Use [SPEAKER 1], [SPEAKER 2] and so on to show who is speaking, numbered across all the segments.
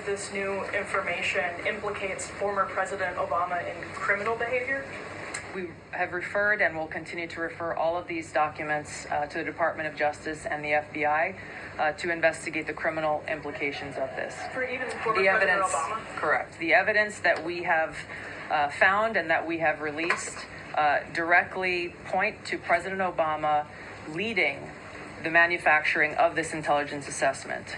[SPEAKER 1] this new information implicates former President Obama in criminal behavior?
[SPEAKER 2] We have referred and will continue to refer all of these documents to the Department of Justice and the FBI to investigate the criminal implications of this.
[SPEAKER 1] For even former President Obama?
[SPEAKER 2] Correct. The evidence that we have found and that we have released directly point to President Obama leading the manufacturing of this intelligence assessment.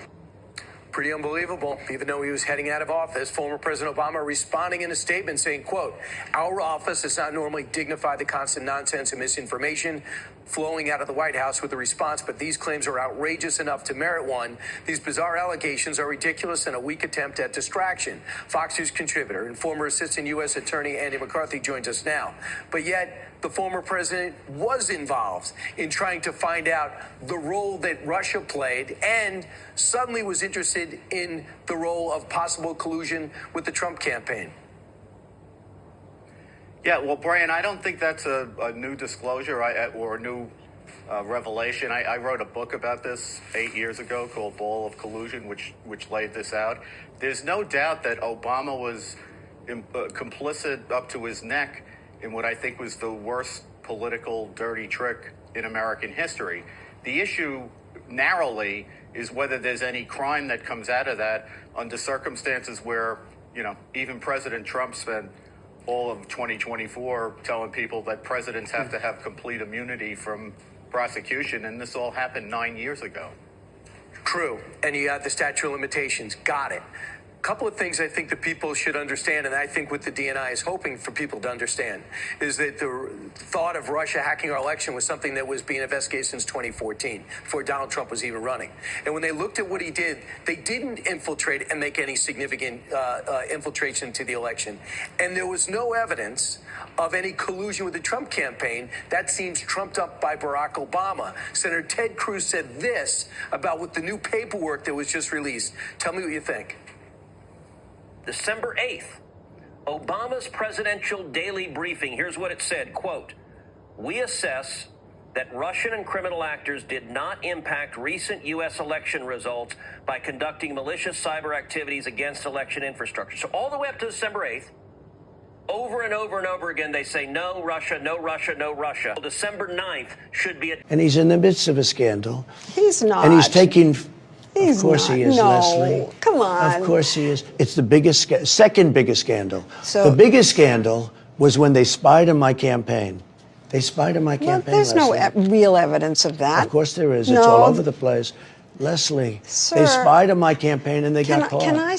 [SPEAKER 3] Pretty unbelievable. Even though he was heading out of office, former President Obama responding in a statement saying, quote, "Our office does not normally dignify the constant nonsense and misinformation flowing out of the White House with a response, but these claims are outrageous enough to merit one. These bizarre allegations are ridiculous and a weak attempt at distraction." Fox News contributor and former Assistant U.S. Attorney Andy McCarthy joins us now. But yet, the former president was involved in trying to find out the role that Russia played and suddenly was interested in the role of possible collusion with the Trump campaign.
[SPEAKER 4] Yeah, well, Brian, I don't think that's a new disclosure or a new revelation. I wrote a book about this 8 years ago called Ball of Collusion, which laid this out. There's no doubt that Obama was complicit up to his neck in what I think was the worst political dirty trick in American history. The issue narrowly is whether there's any crime that comes out of that under circumstances where, even President Trump spent all of 2024 telling people that presidents have to have complete immunity from prosecution, and this all happened 9 years ago.
[SPEAKER 3] True. And you got the statute of limitations. Got it. A couple of things I think that people should understand, and I think what the DNI is hoping for people to understand, is that the thought of Russia hacking our election was something that was being investigated since 2014, before Donald Trump was even running. And when they looked at what he did, they didn't infiltrate and make any significant infiltration to the election. And there was no evidence of any collusion with the Trump campaign. That seems trumped up by Barack Obama. Senator Ted Cruz said this about what the new paperwork that was just released. Tell me what you think.
[SPEAKER 5] December 8th, Obama's presidential daily briefing. Here's what it said, quote, "We assess that Russian and criminal actors did not impact recent U.S. election results by conducting malicious cyber activities against election infrastructure." So all the way up to December 8th, over and over and over again, they say, no Russia, no Russia, no Russia. Well, December 9th should be
[SPEAKER 6] And he's in the midst of a scandal.
[SPEAKER 7] He's not.
[SPEAKER 6] And he's taking...
[SPEAKER 7] He's
[SPEAKER 6] of course
[SPEAKER 7] not.
[SPEAKER 6] he is,
[SPEAKER 7] No,
[SPEAKER 6] Leslie.
[SPEAKER 7] come on.
[SPEAKER 6] Of course he is. It's the biggest, second biggest scandal.
[SPEAKER 7] So,
[SPEAKER 6] the biggest scandal was when they spied on my campaign. They spied on my campaign,
[SPEAKER 7] there's
[SPEAKER 6] Leslie.
[SPEAKER 7] no real evidence of that.
[SPEAKER 6] Of course there is.
[SPEAKER 7] No.
[SPEAKER 6] It's all over the place. Leslie,
[SPEAKER 7] Sir,
[SPEAKER 6] they spied on my campaign and they got caught.
[SPEAKER 7] Can I